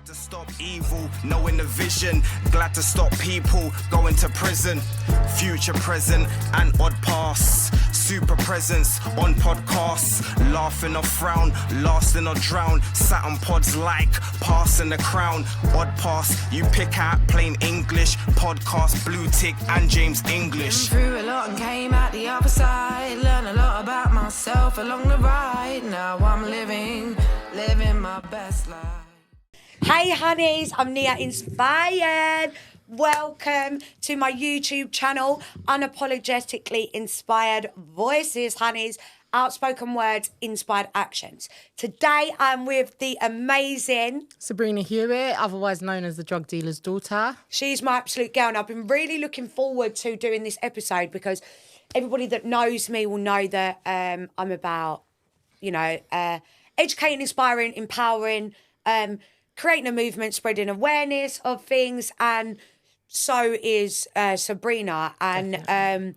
to stop evil, knowing the vision. Glad to stop people going to prison. Future, present, and odd past. Super presence on podcasts. Laughing or frown, lasting or drown. Sat on pods like passing the crown. Odd pass, you pick out plain English. Podcast, blue tick, and James English. Been through a lot and came out the other side. Learned a lot about myself along the ride. Now I'm living my best life. Hey honeys, I'm Neah Inspired. Welcome to my YouTube channel, Unapologetically Inspired Voices, honeys. Outspoken words, inspired actions. Today I'm with the amazing Sabrina Hewitt, otherwise known as the drug dealer's daughter. She's my absolute girl, and I've been really looking forward to doing this episode because everybody that knows me will know that I'm about, educating, inspiring, empowering, creating a movement, spreading awareness of things, and so is Sabrina. And and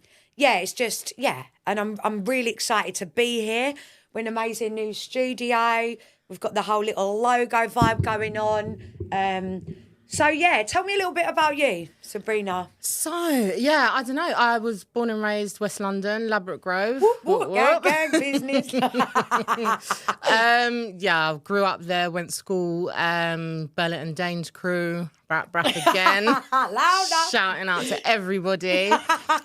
I'm really excited to be here. We're in an amazing new studio. We've got the whole little logo vibe going on. Tell me a little bit about you, Sabrina. I don't know. I was born and raised West London, Ladbroke Grove. Gang business. I grew up there, went to school, Burlington Danes crew, Brat again. Louder. Shouting out to everybody.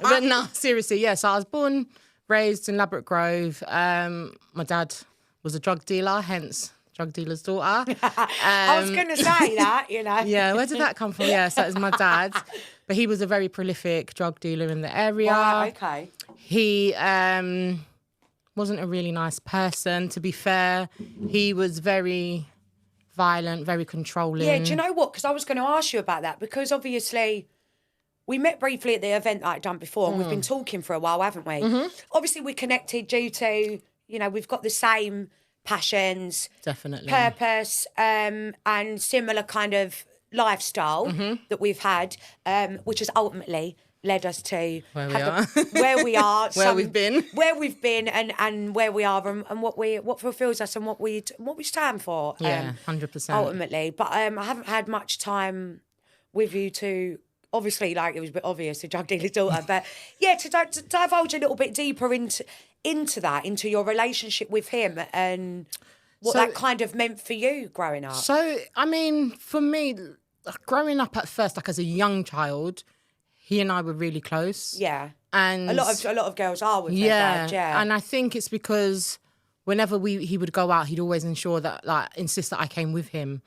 But no, seriously, so I was born, raised in Ladbroke Grove. My dad was a drug dealer, hence drug dealer's daughter. I was going to say that, Yeah, where did that come from? Yeah, so it was my dad. But he was a very prolific drug dealer in the area. Right, okay. He wasn't a really nice person, to be fair. He was very violent, very controlling. Yeah, do you know what? Because I was going to ask you about that, because obviously we met briefly at the event that I'd done before, and we've been talking for a while, haven't we? Mm-hmm. Obviously we're connected due to, we've got the same passions, definitely, purpose, and similar kind of lifestyle that we've had, which has ultimately led us to where we are, we've been, and where we are, and what fulfills us, and what we stand for. 100%. Ultimately, but I haven't had much time with you to. Obviously, it was a bit obvious, the drug dealer's daughter, but to divulge a little bit deeper into your relationship with him and what that kind of meant for you growing up. So, I mean, for me, growing up at first, as a young child, he and I were really close. Yeah, and a lot of girls are with their dad. Yeah, and I think it's because whenever he would go out, he'd always ensure that, insist that I ccame with him,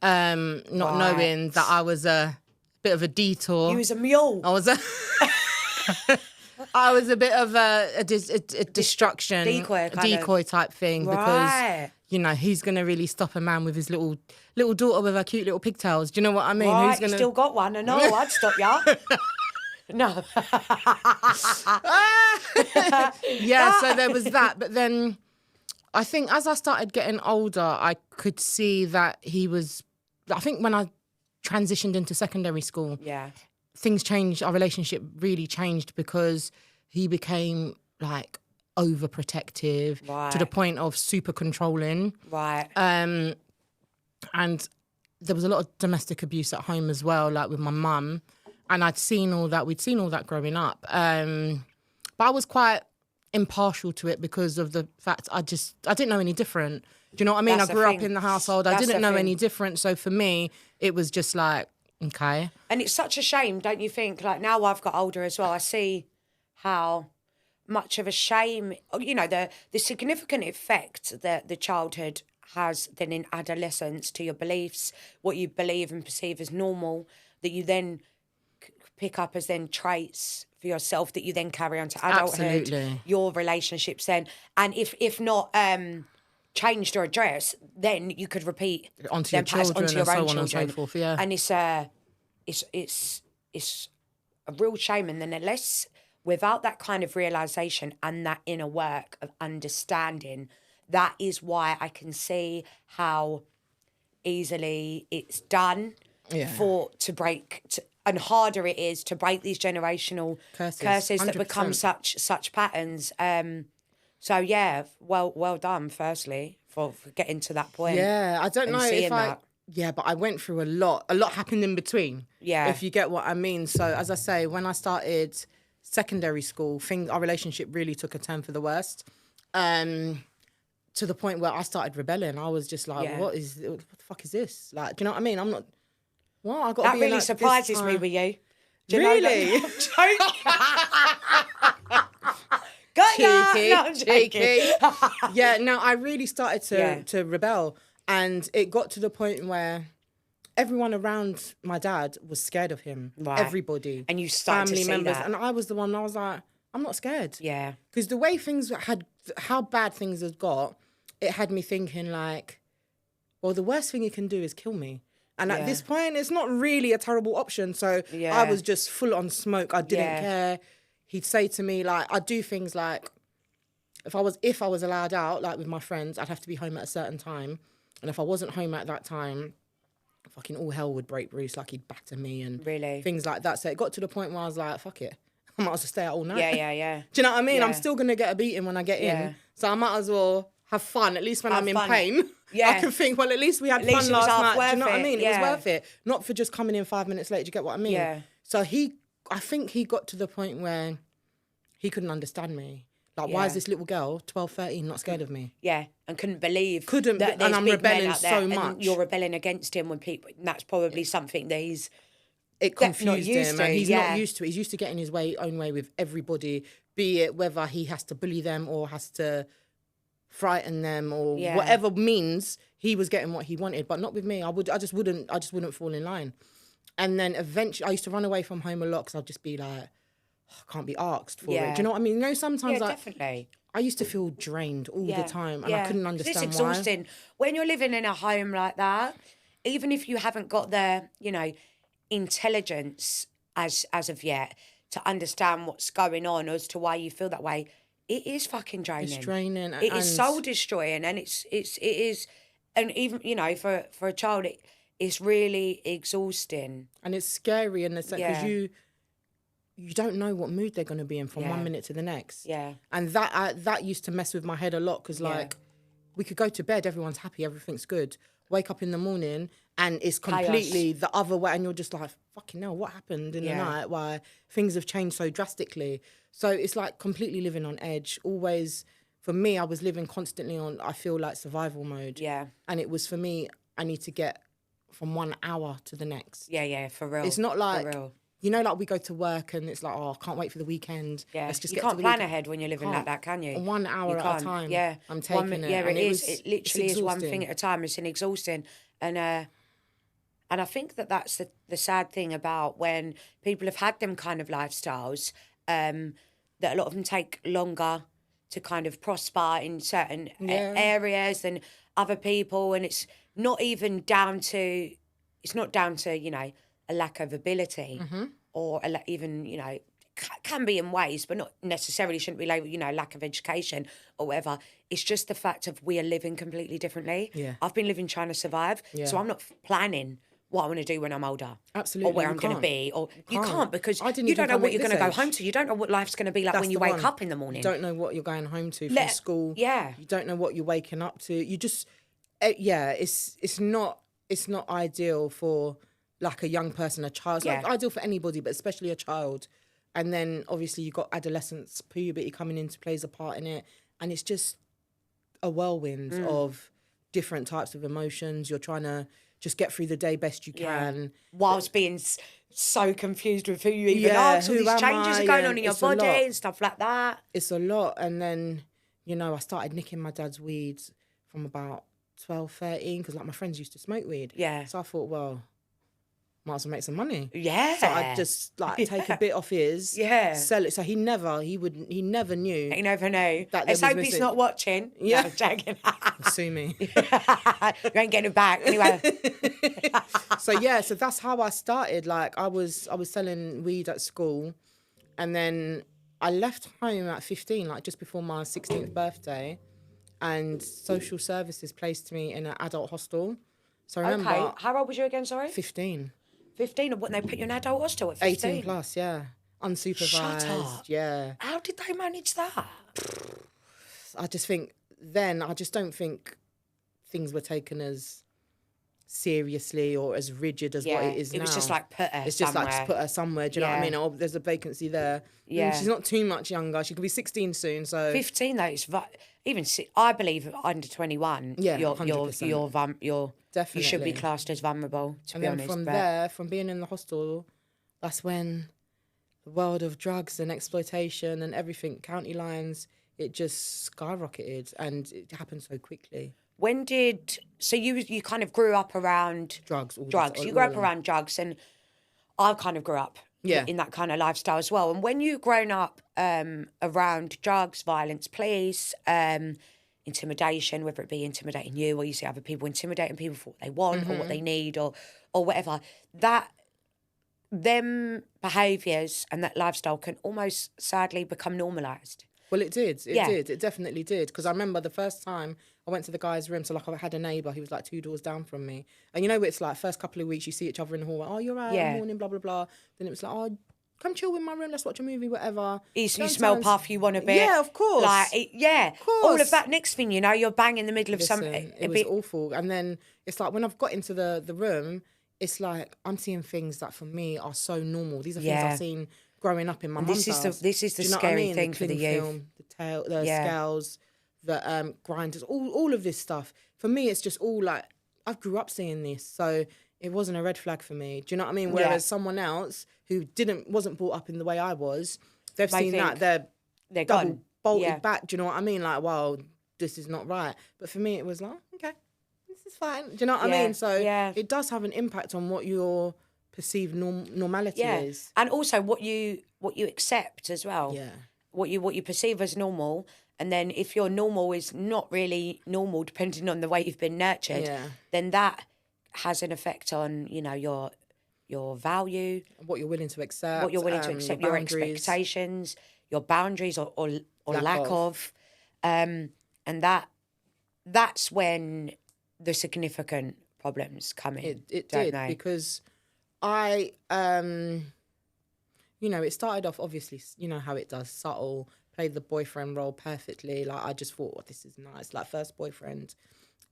not knowing that I was a bit of a detour. You was a mule. I was a bit of a distraction, decoy type thing, because he's gonna really stop a man with his little daughter with her cute little pigtails. Do you know what I mean? Right, Who's gonna... you still got one? No, I'd stop ya. No. So there was that, but then I think as I started getting older, I could see that he was. I think when I transitioned into secondary school, things changed. Our relationship really changed because he became overprotective to the point of super controlling. Right. And there was a lot of domestic abuse at home as well, with my mum. And I'd seen all that. We'd seen all that growing up. But I was quite impartial to it because of the fact I didn't know any different. Do you know what I mean? That's I grew up in the household. I didn't know any different. So for me, it was just okay. And it's such a shame, don't you think? Now I've got older as well, I see how much of a shame, the significant effect that the childhood has then in adolescence to your beliefs, what you believe and perceive as normal, that you then pick up as then traits for yourself that you then carry on to adulthood. Absolutely. Your relationships then. And if not changed or addressed, then you could repeat onto your children onto your and own so on children. And so forth, yeah. And it's a real shame. And then unless without that kind of realisation and that inner work of understanding, that is why I can see how easily it's done to break and harder it is to break these generational curses that become such patterns. Well done, firstly, for getting to that point. Yeah, I don't know if Yeah, but I went through a lot. A lot happened in between. Yeah. If you get what I mean. So as I say, when I started secondary school, our relationship really took a turn for the worst. To the point where I started rebelling. I was just like, what the fuck is this? Like, do you know what I mean? I'm not, what? I got to That be really like surprises me with you. Do you Really? know that? I'm joking. Got ya. Cheeky, No, I'm cheeky. joking. Yeah, no, I really started to rebel. And it got to the point where everyone around my dad was scared of him. Right. Everybody. And you started family to see members. that. And I was the one, I was like, I'm not scared. Yeah. Because the way how bad things had got, it had me thinking like, well, the worst thing he can do is kill me. And at this point, it's not really a terrible option. So I was just full on smoke. I didn't care. He'd say to me, like, I'd do things like, if I was allowed out, like with my friends, I'd have to be home at a certain time. And if I wasn't home at that time, fucking all hell would break loose. Like, he'd batter me and things like that. So it got to the point where I was like, fuck it. I might as well stay out all night. Yeah. Do you know what I mean? Yeah. I'm still going to get a beating when I get in. So I might as well have fun. At least when I'm in pain, I can think, well, at least we had fun last night. Do you know what I mean? It was worth it. Not for just coming in 5 minutes late. Do you get what I mean? Yeah. So I think he got to the point where he couldn't understand me. Like, why is this little girl, 12, 13, not scared of me? Yeah, and couldn't believe and I'm rebelling so much. And you're rebelling against him when people, and that's probably something that it confused him, and he's yeah. not used to it. He's used to getting his own way with everybody, be it whether he has to bully them or has to frighten them or whatever means he was getting what he wanted, but not with me. I just wouldn't fall in line. And then eventually, I used to run away from home a lot because I'd just be like, I can't be asked for it. Do you know what I mean? You know, sometimes definitely. I used to feel drained all the time, and I couldn't understand why. It's exhausting when you're living in a home like that. Even if you haven't got the, intelligence as of yet to understand what's going on as to why you feel that way, it is fucking draining. It's draining. It is soul destroying, and it is, and even for a child, it's really exhausting, and it's scary in the sense because you don't know what mood they're going to be in from 1 minute to the next. Yeah, and that used to mess with my head a lot because we could go to bed, everyone's happy, everything's good. Wake up in the morning and it's completely the other way, and you're just like, fucking hell, what happened in the night? Why things have changed so drastically? So it's like completely living on edge. Always, for me, I was living constantly on, I feel like, survival mode. Yeah. And it was, for me, I need to get from 1 hour to the next. Yeah, for real. It's not like, like we go to work and it's like, oh, I can't wait for the weekend. Yeah, let's just you can't plan ahead when you're living like that, can you? 1 hour at a time. Yeah, I'm taking it. Yeah, and it is. It literally is one thing at a time. It's exhausting, and I think that's the sad thing about when people have had them kind of lifestyles, that a lot of them take longer to kind of prosper in certain areas than other people, and it's not down to a lack of ability or even can be in ways, but not necessarily shouldn't be labelled lack of education or whatever. It's just the fact of we are living completely differently. Yeah, I've been living trying to survive, so I'm not planning what I want to do when I'm older. Absolutely. Or where I'm going to be. Or you can't because you don't know what you're going to go home to. You don't know what life's going to be like when you wake up in the morning. You don't know what you're going home to from school. Yeah. You don't know what you're waking up to. You just, it's not ideal for like a young person, a child. It's not ideal for anybody, but especially a child. And then obviously you've got adolescence, puberty coming into plays a part in it. And it's just a whirlwind of different types of emotions. You're trying to just get through the day best you can. Whilst being so confused with who you even are. So these changes are going on in your body and stuff like that. It's a lot. And then, I started nicking my dad's weeds from about 12, 13, because like my friends used to smoke weed. Yeah. So I thought, well, might as well make some money. Yeah. So I'd just take a bit off his, sell it. So he never knew. He never knew. That Let's hope he's not watching. Yeah. No, I'm joking. Sue me. You ain't getting it back anyway. So that's how I started. Like I was selling weed at school, and then I left home at 15, like just before my 16th birthday, and social services placed me in an adult hostel. So I remember. Okay. How old was you again? Sorry. 15. 15, what, they put you in adult hostel at 15? 18 plus, yeah. Unsupervised. Shut up. Yeah. How did they manage that? I just don't think things were taken as seriously or as rigid as what it is now. It was just like put her It's just somewhere. like put her somewhere. Do you know what I mean? Oh, there's a vacancy there. Yeah. She's not too much younger. She could be 16 soon. So 15 though, even I believe under 21. Yeah, you're 100%. You should be Definitely. classed as vulnerable. To be honest, from there, from being in the hostel, that's when the world of drugs and exploitation and everything, county lines, it just skyrocketed, and it happened so quickly. When did you kind of grew up around Drugs? You grew up around drugs, and I kind of grew up in that kind of lifestyle as well. And when you grown up around drugs, violence, police, intimidation, whether it be intimidating you or you see other people intimidating people for what they want or what they need or whatever, them behaviours and that lifestyle can almost sadly become normalised. Well, it did. It definitely did. Because I remember the first time I went to the guy's room. So, like, I had a neighbour who was like 2 doors down from me. And you know, it's like first couple of weeks, you see each other in the hall. Like, oh, you're right. Morning, blah, blah, blah. Then it was like, oh, come chill in my room. Let's watch a movie, whatever. You smell puff, you want a bit. Yeah, of course. Of course. All of that. Next thing you know, you're bang in the middle of something. It was awful. And then it's like when I've got into the room, it's like I'm seeing things that for me are so normal. These are things I've seen growing up in my mum's house. This is the scary thing for the youth. Film, the scales, the grinders, all of this stuff. For me, it's just all like, I grew up seeing this, so it wasn't a red flag for me. Do you know what I mean? Whereas someone else who wasn't brought up in the way I was, they've seen that, they're double bolted back. Do you know what I mean? Like, wow, this is not right. But for me, it was like, okay, this is fine. Do you know what I mean? So it does have an impact on what your perceived normality is, and also what you accept as well. Yeah, what you perceive as normal, and then if your normal is not really normal, depending on the way you've been nurtured, then that has an effect on your value, what you're willing to accept, your expectations, your boundaries or lack of. And that's when the significant problems come in. It did, because I, it started off, obviously, you know how it does, subtle, played the boyfriend role perfectly. Like, I just thought, this is nice, like first boyfriend,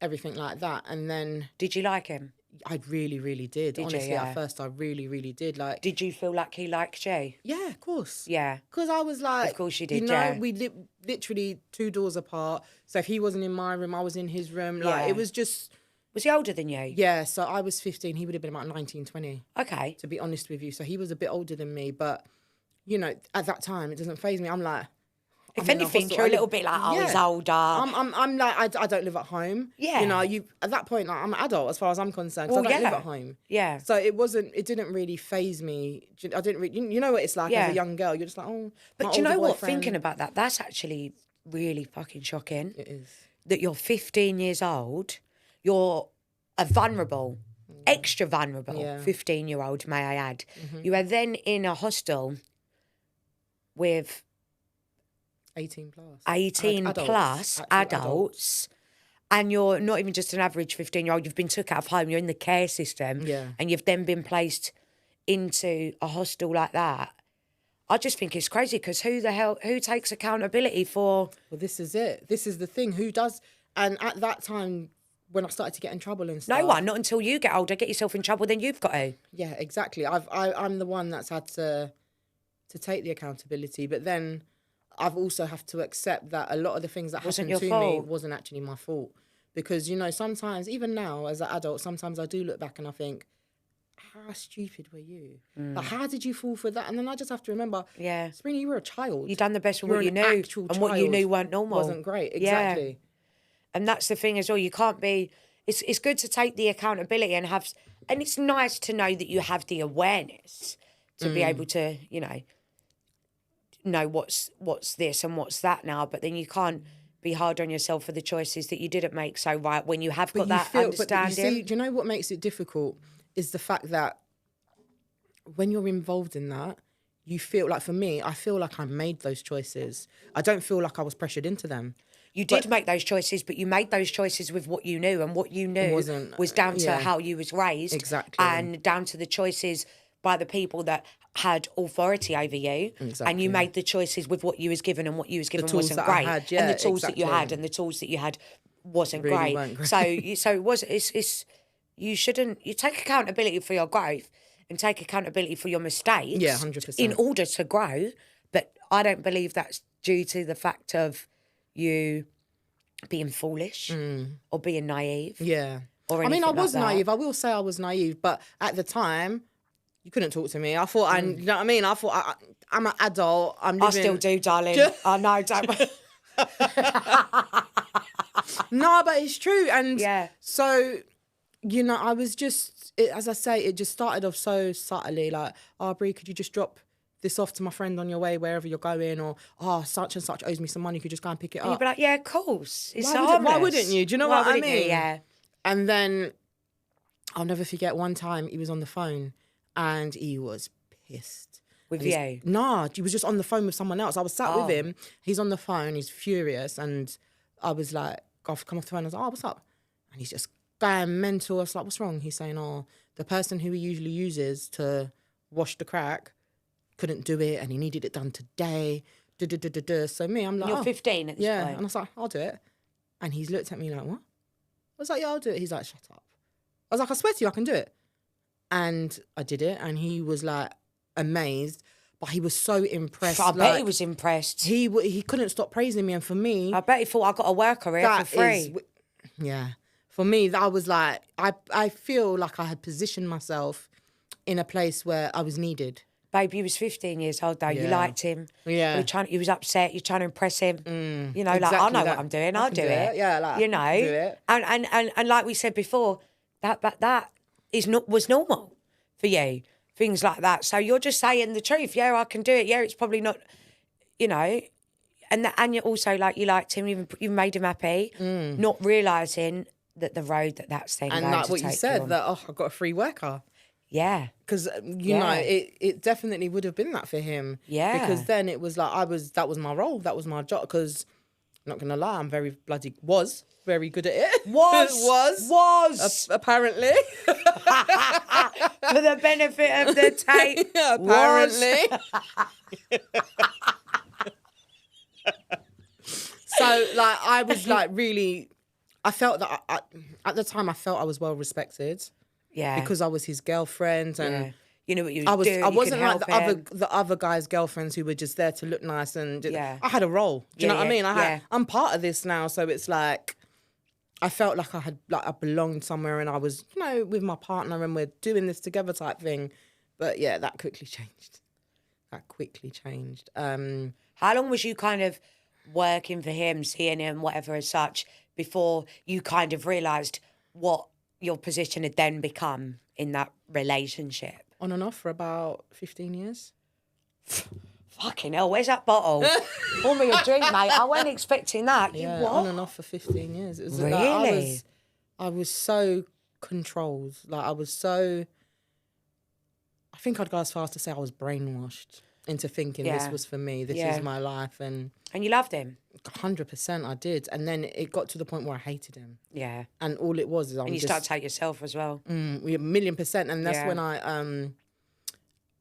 everything like that. And then... Did you like him? I really, really did. Honestly, at first, I really, really did. Like, did you feel like he liked you? Yeah, of course. Yeah. Because I was like... Of course you did, we literally 2 doors apart. So if he wasn't in my room, I was in his room. Like, it was just... Was he older than you? Yeah, so I was 15. He would have been about 19, 20. Okay. To be honest with you. So he was a bit older than me. But, at that time, it doesn't faze me. I'm like... If anything, you're a little bit like, he's older. I'm like, I don't live at home. Yeah. At that point, like, I'm an adult as far as I'm concerned. Well, I don't live at home. Yeah. So it didn't really faze me. I didn't really, you know what it's like as a young girl. You're just like, oh, but do you know what? Thinking about that, that's actually really fucking shocking. It is. That you're 15 years old, you're a vulnerable, extra vulnerable 15-year-old, may I add. Mm-hmm. You are then in a hostel with 18 plus. 18 plus adults, and you're not even just an average 15-year-old. You've been took out of home. You're in the care system, and you've then been placed into a hostel like that. I just think it's crazy because who takes accountability for? Well, this is it. This is the thing. Who does? And at that time, when I started to get in trouble and stuff, no one. Not until you get older, get yourself in trouble, then you've got to. Yeah, exactly. I'm the one that's had to take the accountability, but then I've also have to accept that a lot of the things that happened to me wasn't actually my fault. Because, sometimes, even now as an adult, sometimes I do look back and I think, how stupid were you? Like, how did you fall for that? And then I just have to remember, Sabrina, you were a child. You done the best with what you knew. And what you knew weren't normal. Wasn't great, exactly. Yeah. And that's the thing as well. You can't be... It's good to take the accountability and have... And it's nice to know that you have the awareness to be able to, know what's this and what's that now, but then you can't be hard on yourself for the choices that you didn't make so right when you have got that understanding. But you see, do you know what makes it difficult is the fact that when you're involved in that, you feel like, for me, I feel like I made those choices. I don't feel like I was pressured into them. You did make those choices, but you made those choices with what you knew, and what you knew was down to how you was raised. Exactly. And down to the choices by the people that had authority over you. Exactly. And you made the choices with what you was given, and what you was given wasn't great. And the tools that you had, and the tools that you had wasn't great. Weren't great. So it was, you shouldn't. You take accountability for your growth and take accountability for your mistakes. Yeah, 100%. In order to grow, but I don't believe that's due to the fact of you being foolish or being naive. Yeah. Or I mean, I anything was like that. naive. I will say I was naive, but at the time, you couldn't talk to me. I thought, you know what I mean? I thought, I'm an adult. I'm living... I still do, darling. I know, don't. No, but it's true. And Yeah. so, you know, I was just, as I say, it just started off so subtly, like, oh, Brie, could you just drop this off to my friend on your way, wherever you're going? Or, oh, such and such owes me some money, could you just go and pick it And you'd up? be like, yeah, of course. It's Why wouldn't you? Do you know what I mean? Yeah. And then I'll never forget one time he was on the phone and he was pissed. With And you? Nah, he was just on the phone with someone else. I was sat with him. He's on the phone. He's furious. And I was like, I've come off the phone. I was like, oh, what's up? And he's just going mental. I was like, what's wrong? He's saying, oh, the person who he usually uses to wash the crack couldn't do it and he needed it done today. So me, I'm like, You're 15 at this yeah. point. And I was like, I'll do it. And he's looked at me like, what? I was like, yeah, I'll do it. He's like, shut up. I was like, I swear to you, I can do it. And I did it. And he was like amazed, but he was so impressed. I bet he was impressed. He couldn't stop praising me. And for me, I bet he thought I got a worker here for free. Yeah. For me, that was like, I feel like I had positioned myself in a place where I was needed. Babe, he was 15 years old though. You Yeah. liked him. Yeah. He was upset. You're trying to impress him. You know, like, I exactly know that. what I'm doing. I I'll can do do it. it. Yeah, like, you I know. can do it. And like we said before, that was normal for you. Things like that. So you're just saying the truth. Yeah, I can do it. Yeah, it's probably not, you know. And you're also like, you liked him. You made him happy. Not realising that the road that's then And going like to what you take said, on. that, oh, I got a free worker. Yeah. Because, you know, it definitely would have been that for him. Yeah. Because then it was like, that was my role. That was my job. Because, not going to lie, I'm was very good at it. Was. Apparently. For the benefit of the tape. Apparently. So, like, I was like really, I felt that at the time I felt I was well respected. Yeah. Because I was his girlfriend and Yeah. You know what you was doing. I wasn't like him. the other guys' girlfriends who were just there to look nice and Yeah. I had a role. Do you know what I mean? Yeah. I'm part of this now, so it's like I felt like I belonged somewhere and I was, you know, with my partner and we're doing this together type thing. But yeah, that quickly changed. How long was you kind of working for him, seeing him, whatever as such, before you kind of realised what your position had then become in that relationship? On and off for about 15 years. Fucking hell, where's that bottle? Pour me a drink, mate. I wasn't expecting that. Yeah, You what? on and off for 15 years. It was like, Really? I was so controlled. Like I think I'd go as far as to say I was brainwashed into thinking this was for me. This is my life. And you loved him? 100% I did. And then it got to the point where I hated him. Yeah. And all it was is And you start to hate yourself as well. 1,000,000%. And that's when I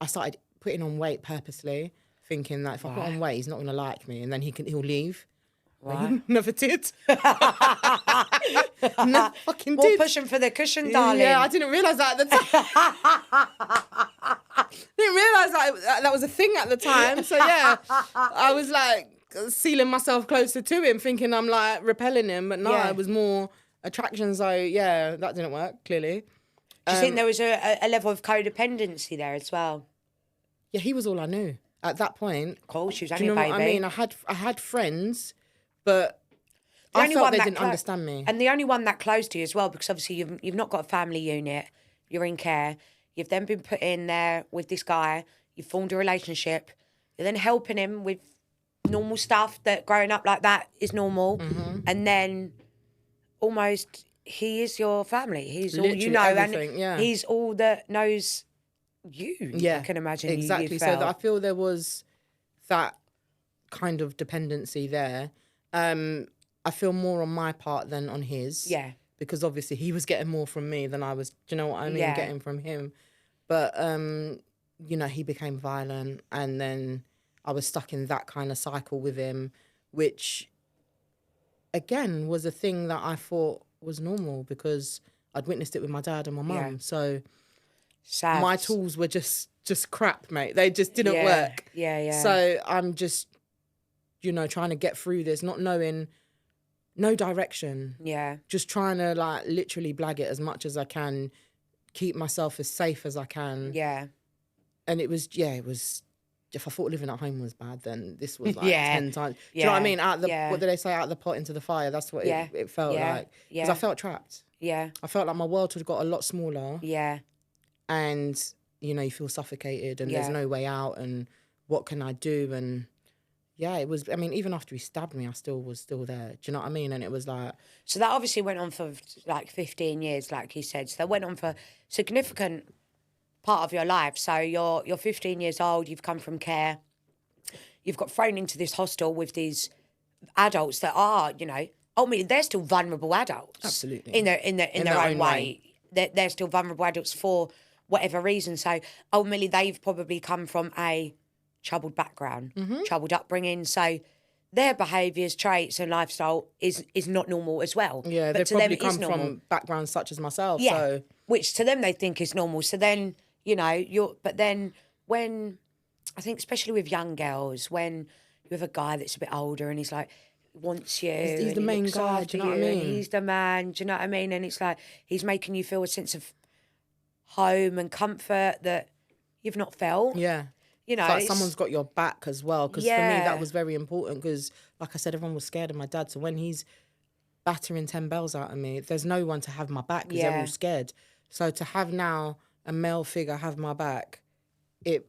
started putting on weight purposely, thinking that if I put on weight, he's not going to like me, and then he'll leave. Right. He never did. Never fucking More did. pushing for the cushion, darling. Yeah, I didn't realise that at the time. Didn't realise that was a thing at the time. So yeah, I was like sealing myself closer to him, thinking I'm like repelling him, but no, it was more attraction. So yeah, that didn't work, clearly. Do you think there was a level of codependency there as well? Yeah, he was all I knew at that point. Of course, she was Do only you know a baby. what I mean? I had friends, but The I only felt one they that didn't understand me. And the only one that close to you as well, because obviously you've not got a family unit, you're in care, you've then been put in there with this guy, you've formed a relationship, you're then helping him with normal stuff that growing up like that is normal, and then almost he is your family. He's all you Literally know, everything, and he's all that knows you. Yeah, I can imagine exactly. you So felt. that I feel there was that kind of dependency there. I feel more on my part than on his. Yeah. Because obviously he was getting more from me than I was, do you know what I mean, Yeah. getting from him. But, you know, he became violent and then I was stuck in that kind of cycle with him, which, again, was a thing that I thought was normal because I'd witnessed it with my dad and my mum. So Sad. my tools were just crap, mate. They just didn't work. Yeah. So I'm just, you know, trying to get through this, not knowing, no direction. Yeah. Just trying to like literally blag it as much as I can, keep myself as safe as I can. Yeah. And it was, if I thought living at home was bad, then this was like 10 times. Do you Yeah. know what I mean? What do they say? Out of the pot into the fire. That's what it felt like. Because I felt trapped. Yeah. I felt like my world had got a lot smaller. Yeah. And, you know, you feel suffocated and there's no way out and what can I do? And yeah, it was, I mean, even after he stabbed me, I was still there. Do you know what I mean? And it was like... So that obviously went on for like 15 years, like you said. So that went on for significant part of your life. So you're 15 years old, you've come from care, you've got thrown into this hostel with these adults that are, you know, ultimately they're still vulnerable adults. Absolutely. In their own way. They're still vulnerable adults for whatever reason. So ultimately they've probably come from a troubled background, troubled upbringing. So their behaviours, traits and lifestyle is not normal as well. Yeah, but they've probably come from backgrounds such as myself. Yeah, so. Which to them they think is normal. So then, you know, but then when, I think especially with young girls, when you have a guy that's a bit older and he's like, wants you. He's the main guy, do you know what I mean? He's the man, do you know what I mean? And it's like, he's making you feel a sense of home and comfort that you've not felt. Yeah. You know, it's like someone's got your back as well. Because for me, that was very important because, like I said, everyone was scared of my dad. So when he's battering 10 bells out of me, there's no one to have my back because they're all scared. So to have now a male figure have my back, it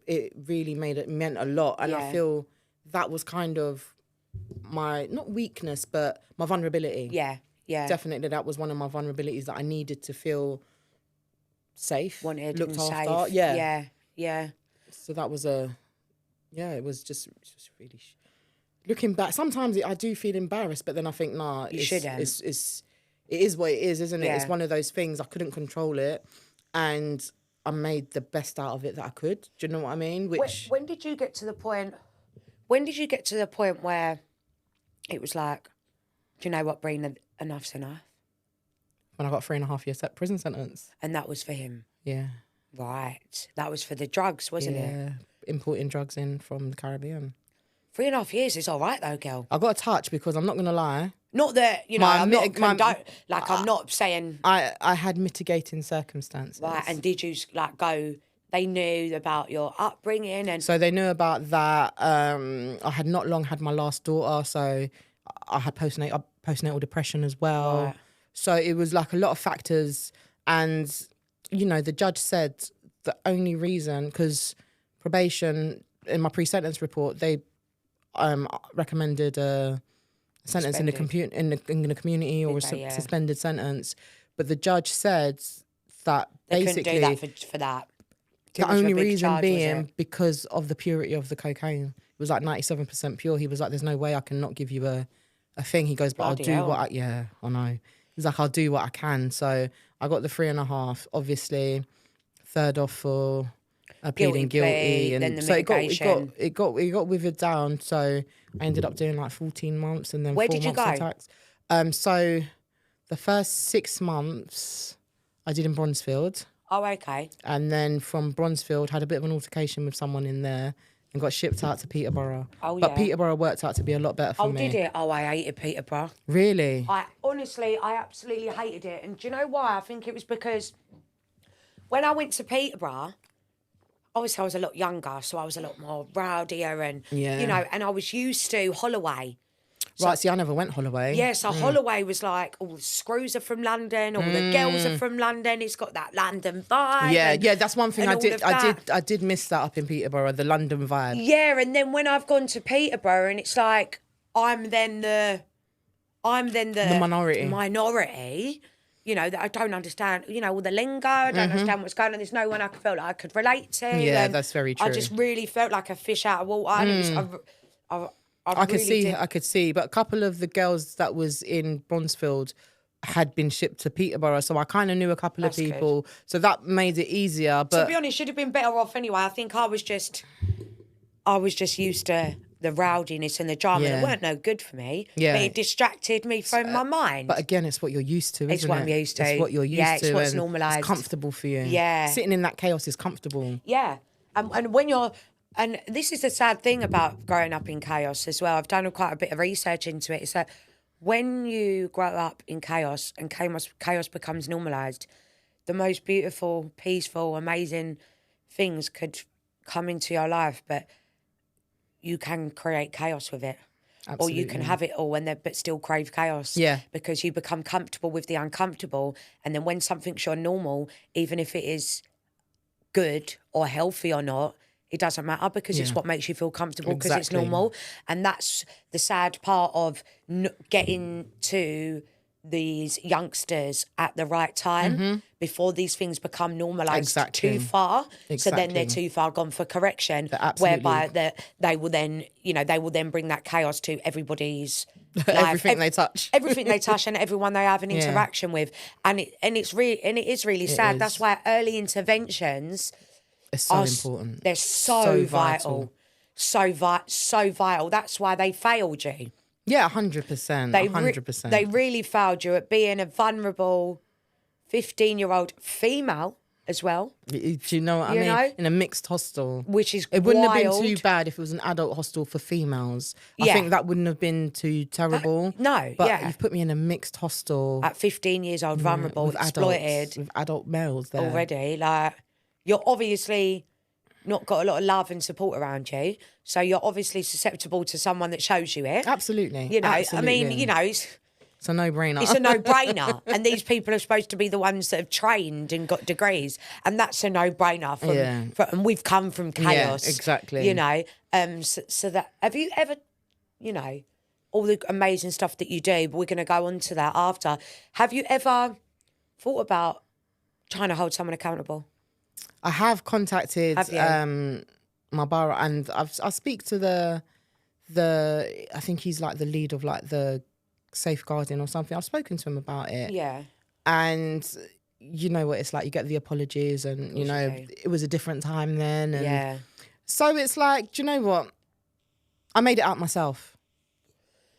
really meant a lot. And I feel that was kind of my, not weakness, but my vulnerability. Yeah. Definitely that was one of my vulnerabilities that I needed to feel safe, wanted, looked and after. safe. Yeah. So that was it was just really, looking back, sometimes I do feel embarrassed, but then I think, nah, it is what it is, isn't it? Yeah. It's one of those things, I couldn't control it and I made the best out of it that I could. Do you know what I mean? When did you get to the point where it was like, do you know what, Brina, enough's enough? When I got 3.5 years prison sentence. And that was for him? Yeah. Right. That was for the drugs, wasn't it? Yeah, importing drugs in from the Caribbean. 3.5 years is all right though, girl. I got a touch because I'm not going to lie. Not that, you know, I'm not saying... I had mitigating circumstances. Right, and did you, like, go... They knew about your upbringing and... So they knew about that. I had not long had my last daughter, so I had postnatal depression as well. Right. So it was like a lot of factors. And, you know, the judge said the only reason, because probation, in my pre-sentence report, they recommended a sentence in the community or a suspended sentence. But the judge said that they basically... couldn't do that for that. The only reason being because of the purity of the cocaine. It was like 97% pure. He was like, there's no way I can not give you a thing. He goes, but I'll do what I know. He's like, I'll do what I can. So I got the 3.5, obviously, third off for pleading guilty. And then the mitigation. It got withered down. So I ended up doing like 14 months and then 4 months in tax. So the first 6 months I did in Bronzefield. Oh, okay. And then from Bronzefield, had a bit of an altercation with someone in there and got shipped out to Peterborough. Oh, but Peterborough worked out to be a lot better for me. Oh, did it? Oh, I hated Peterborough. Really? I absolutely hated it. And do you know why? I think it was because when I went to Peterborough, obviously I was a lot younger, so I was a lot more rowdier and, you know, and I was used to Holloway. Right, see, I never went Holloway. Yeah, so Holloway was like, all the screws are from London, all the girls are from London. It's got that London vibe. Yeah, that's one thing I did miss that up in Peterborough, the London vibe. Yeah, and then when I've gone to Peterborough and it's like, I'm then the minority, you know, that I don't understand, you know, all the lingo, I don't understand what's going on. There's no one I felt like I could relate to. Yeah, that's very true. I just really felt like a fish out of water. And it was, I could see, but a couple of the girls that was in Bronzefield had been shipped to Peterborough, so I kind of knew a couple of people, so that made it easier. But to be honest, should have been better off anyway. I think I was just used to the rowdiness and the drama that weren't no good for me. Yeah. But it distracted me from my mind. But again, it's what you're used to, isn't it? It's what I'm used to. It's what you're used to. It's what's and normalised. It's comfortable for you. Yeah. Sitting in that chaos is comfortable. Yeah. And when you're... And this is the sad thing about growing up in chaos as well. I've done quite a bit of research into it. Is that when you grow up in chaos and chaos becomes normalised, the most beautiful, peaceful, amazing things could come into your life, but you can create chaos with it. Absolutely. Or you can have it all but still crave chaos. Yeah. Because you become comfortable with the uncomfortable. And then when something's your normal, even if it is good or healthy or not, it doesn't matter because it's what makes you feel comfortable because it's normal. And that's the sad part of getting to these youngsters at the right time before these things become normalised too far. So then they're too far gone for correction, whereby they will then bring that chaos to everybody's life. Everything they touch. Everything they touch and everyone they have an interaction with. And it is really sad. That's why early interventions It's so important. They're so vital. So vital. That's why they failed you. Yeah, 100%. 100%. They really failed you at being a vulnerable 15-year-old female as well. Do you know what I mean? know? In a mixed hostel. Which is It wouldn't wild. have been too bad if it was an adult hostel for females. I Yeah. think that wouldn't have been too terrible. No, But yeah. you've put me in a mixed hostel. At 15 years old, vulnerable, with exploited adults, with adult males there. already. Like, you're obviously not got a lot of love and support around you. So you're obviously susceptible to someone that shows you it. Absolutely. You know, Absolutely. I mean, you know, it's a no-brainer. a no-brainer. And these people are supposed to be the ones that have trained and got degrees. And that's a no-brainer. And we've come from chaos. Yeah, exactly. You know, so that, have you ever, you know, all the amazing stuff that you do, but we're going to go on to that after. Have you ever thought about trying to hold someone accountable? I have contacted my borough, and I speak to the I think he's like the lead of like the safeguarding or something. I've spoken to him about it. Yeah. And you know what it's like, you get the apologies and you know it was a different time then, and so it's like, do you know what? I made it out myself.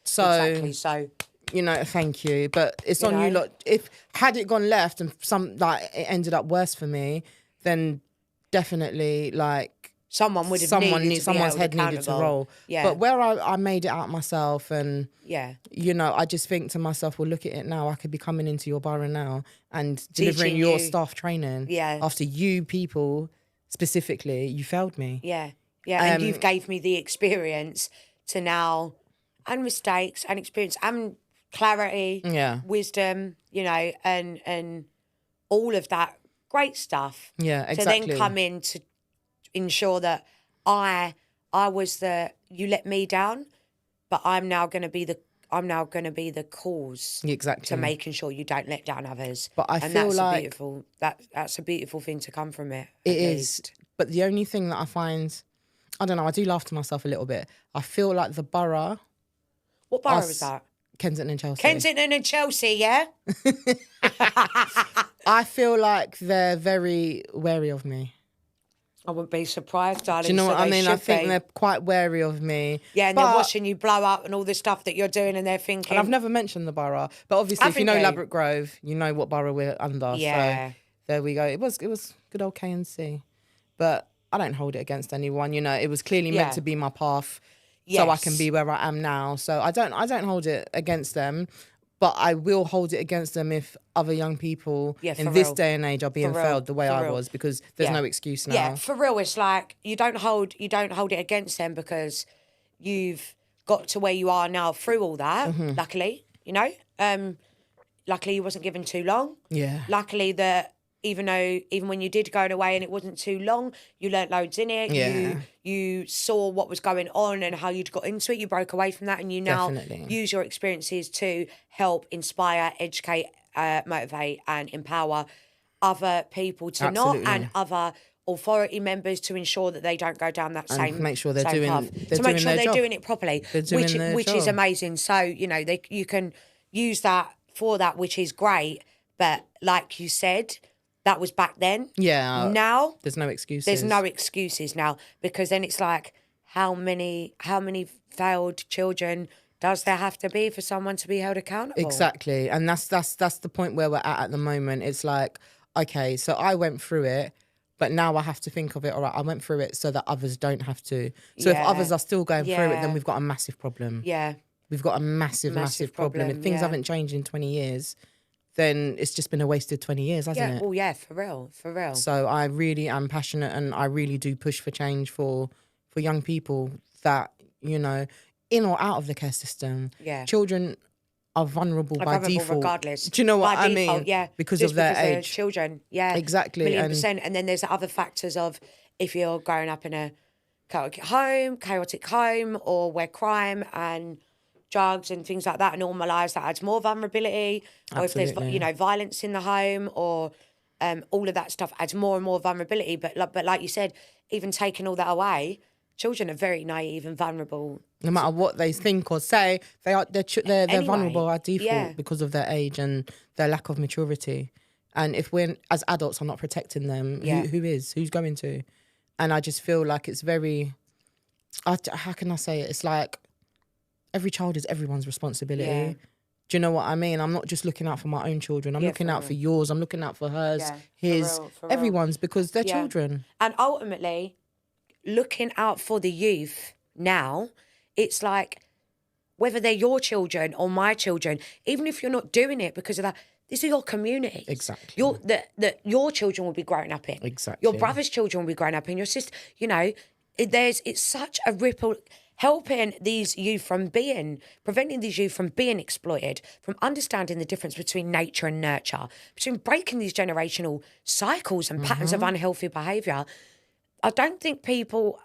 So Exactly. So you know, thank you. But it's on you lot. If had it gone left and it ended up worse for me, then definitely like someone would have someone's head needed to roll. Yeah. But where I made it out myself, and yeah, you know, I just think to myself, well, look at it now. I could be coming into your borough now and delivering your staff training. Yeah. After you people specifically, you failed me. Yeah. Yeah. And you've gave me the experience to now, and mistakes and experience and clarity, wisdom, you know, and all of that great stuff. Yeah, exactly. To then come in to ensure that I was you let me down, but I'm now going to be the cause to making sure you don't let down others. But I feel like that's a beautiful thing to come from it. It is. But the only thing that I find, I don't know, I do laugh to myself a little bit. I feel like the borough. What borough was that? Kensington and Chelsea. Kensington and Chelsea, yeah? I feel like they're very wary of me. I wouldn't be surprised, darling. Do you know what I mean? I think they're quite wary of me. Yeah, and they're watching you blow up and all the stuff that you're doing, and they're thinking... And I've never mentioned the borough. But obviously, if you know Ladbroke Grove, you know what borough we're under. Yeah. So there we go. It was good old KNC. But I don't hold it against anyone. You know, it was clearly meant to be my path. So I can be where I am now. So I don't hold it against them, but I will hold it against them if other young people in this day and age are being failed the way I was, because there's no excuse now. Yeah, for real, it's like you don't hold it against them because you've got to where you are now through all that. Luckily, you know, luckily you wasn't given too long. Yeah. Luckily that even when you did go away and it wasn't too long, you learnt loads in it. Yeah. You saw what was going on and how you'd got into it. You broke away from that, and you now use your experiences to help inspire, educate, motivate and empower other people to not, and other authority members to ensure that they don't go down that same make sure they're same doing path. they're to make doing sure their they're job. doing it properly, which is amazing. So, you know, you can use that for that, which is great. But like you said, that was back then. Yeah. Now there's no excuses. There's no excuses now, because then it's like, how many failed children does there have to be for someone to be held accountable? Exactly. And that's the point where we're at the moment. It's like, okay, so I went through it, but now I have to think of it, all right, I went through it so that others don't have to. So if others are still going through it, then we've got a massive problem. Yeah. We've got a massive problem. If things haven't changed in 20 years, then it's just been a wasted 20 years, hasn't it? Well, yeah, for real. So I really am passionate, and I really do push for change for young people that, you know, in or out of the care system. Yeah. Children are vulnerable by default. Regardless. Do you know what by I default, mean? Yeah. Because Just of their because they're age. children. Yeah. Exactly. 1,000,000%. And then there's other factors of if you're growing up in a chaotic home, or where crime and drugs and things like that are normalised, that adds more vulnerability. Or if there's, you know, violence in the home, or all of that stuff adds more and more vulnerability. But like you said, even taking all that away, children are very naive and vulnerable. No matter what they think or say, they're Anyway, vulnerable by default because of their age and their lack of maturity. And if we're, as adults, are not protecting them, who is? Who's going to? And I just feel like it's very, how can I say it? It's like every child is everyone's responsibility. Yeah. Do you know what I mean? I'm not just looking out for my own children. I'm looking out for yours. I'm looking out for hers, his, for real. everyone's, because they're children. And ultimately, looking out for the youth now, it's like, whether they're your children or my children, even if you're not doing it because of that, these are your communities. Exactly. Your children will be growing up in. Exactly. Your brother's children will be growing up in. Your sister, you know, it's such a ripple, helping these youth from preventing these youth from being exploited, from understanding the difference between nature and nurture, between breaking these generational cycles and patterns of unhealthy behaviour. I don't think people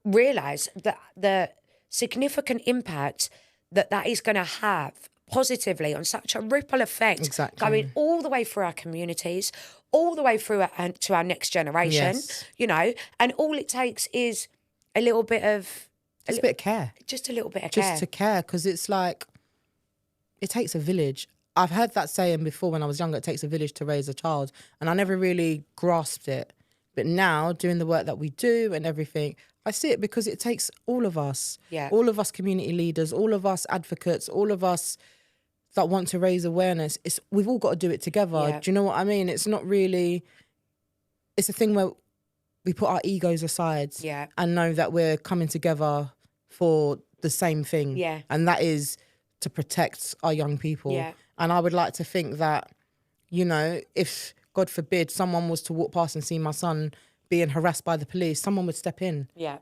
realise that the significant impact that is going to have positively on such a ripple effect, going all the way through our communities, all the way through to our next generation, you know, and all it takes is a little bit of... Just a bit of care. Just a little bit of care. Just to care, because it's like, it takes a village. I've heard that saying before when I was younger, it takes a village to raise a child, and I never really grasped it. But now, doing the work that we do and everything, I see it because it takes all of us. Yeah. All of us community leaders, all of us advocates, all of us that want to raise awareness. We've all got to do it together. Yeah. Do you know what I mean? It's not really... It's a thing where we put our egos aside and know that we're coming together for the same thing. Yeah. And that is to protect our young people. Yeah. And I would like to think that, you know, if, God forbid, someone was to walk past and see my son being harassed by the police, someone would step in. Yeah.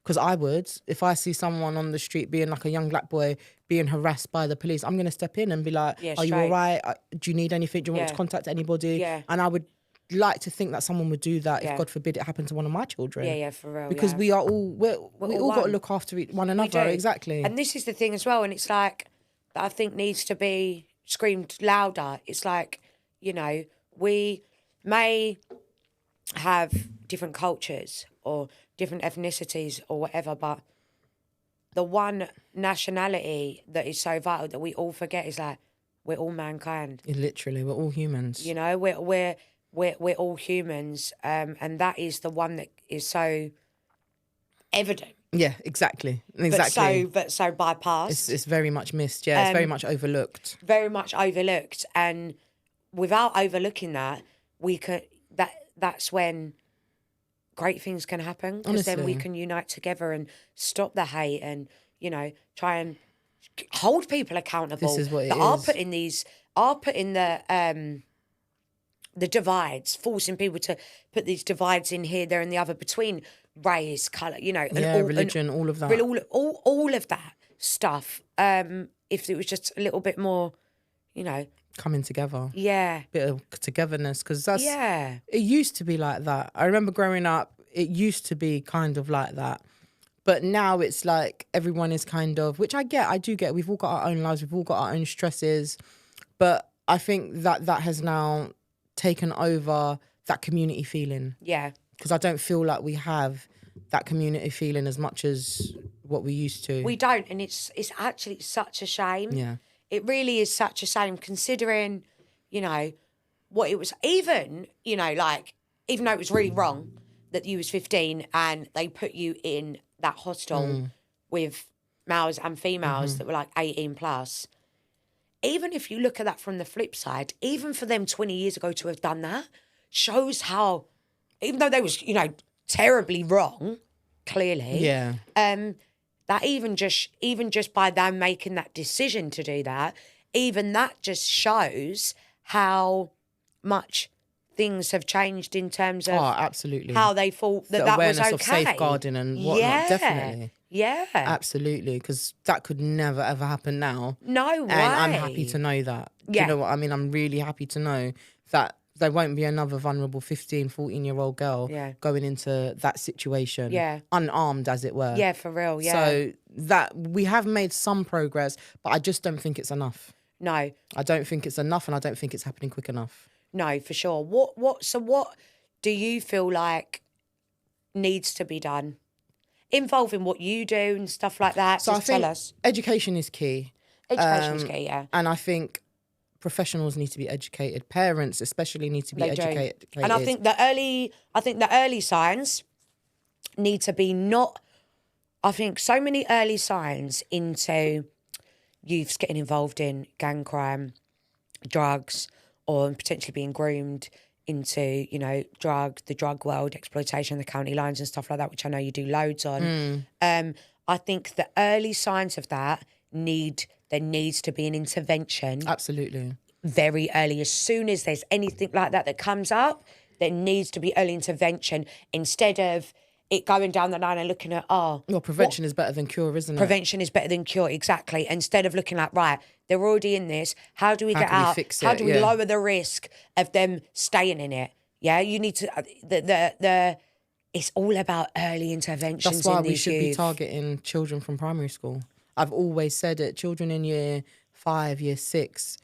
Because I would. If I see someone on the street being like a young black boy being harassed by the police, I'm going to step in and be like, are you all right? Do you need anything? Do you want to contact anybody? Yeah. And I would like to think that someone would do that if, God forbid, it happened to one of my children. Yeah, for real. Because we are all, we all got to look after one another. Exactly. And this is the thing as well. And it's like, that I think needs to be screamed louder. It's like, you know, we may have different cultures or different ethnicities or whatever, but the one nationality that is so vital that we all forget is like, we're all mankind. Literally, we're all humans. You know, we're all humans, and that is the one that is so evident. Yeah, exactly. But so bypassed. It's very much missed. Yeah, it's very much overlooked. Very much overlooked, and without overlooking that, that's when great things can happen, because then we can unite together and stop the hate, and, you know, try and hold people accountable. This is what it that is. are putting the divides, forcing people to put these divides in here, there, and the other between race, colour, you know, and religion, all of that, all of that stuff. If it was just a little bit more, you know, coming together, bit of togetherness, because that's it used to be like that. I remember growing up, it used to be kind of like that, but now it's like everyone is kind of, which I do get. We've all got our own lives, we've all got our own stresses, but I think that has now taken over that community feeling. Yeah. Because I don't feel like we have that community feeling as much as what we used to. We don't, and it's actually such a shame. Yeah. It really is such a shame, considering, you know, what it was. Even, you know, like, even though it was really wrong that you was 15 and they put you in that hostel with males and females that were like 18 plus. Even if you look at that from the flip side, even for them 20 years ago to have done that shows how, even though they was, terribly wrong, clearly, that even just by them making that decision to do that, even that just shows how much things have changed in terms of absolutely how they thought that the was awareness okay. of safeguarding and whatnot, definitely. Yeah. Absolutely, because that could never, ever happen now. No way. And I'm happy to know that. Do Yeah. you know what I mean? I'm really happy to know that there won't be another vulnerable 15, 14-year-old girl going into that situation, unarmed, as it were. Yeah, for real, yeah. So that we have made some progress, but I just don't think it's enough. No. I don't think it's enough, and I don't think it's happening quick enough. No, for sure. What do you feel like needs to be done? Involving what you do and stuff like that. So Just I think tell us. education is key. Education is key, yeah. And I think professionals need to be educated. Parents especially need to be educated. And I think the early signs need to be so many early signs into youths getting involved in gang crime, drugs, or potentially being groomed into, the drug world, exploitation, the county lines and stuff like that, which I know you do loads on. I think the early signs of that there needs to be an intervention. Absolutely. Very early. As soon as there's anything like that comes up, there needs to be early intervention instead of it going down the line and looking at, prevention is better than cure, isn't it? Prevention is better than cure, exactly. Instead of looking like, right, they're already in this. How do we get out? How do we lower the risk of them staying in it? Yeah, you need to. It's all about early interventions. That's why in we should youth. be targeting children from primary school. I've always said it. Children in year 5, year 6,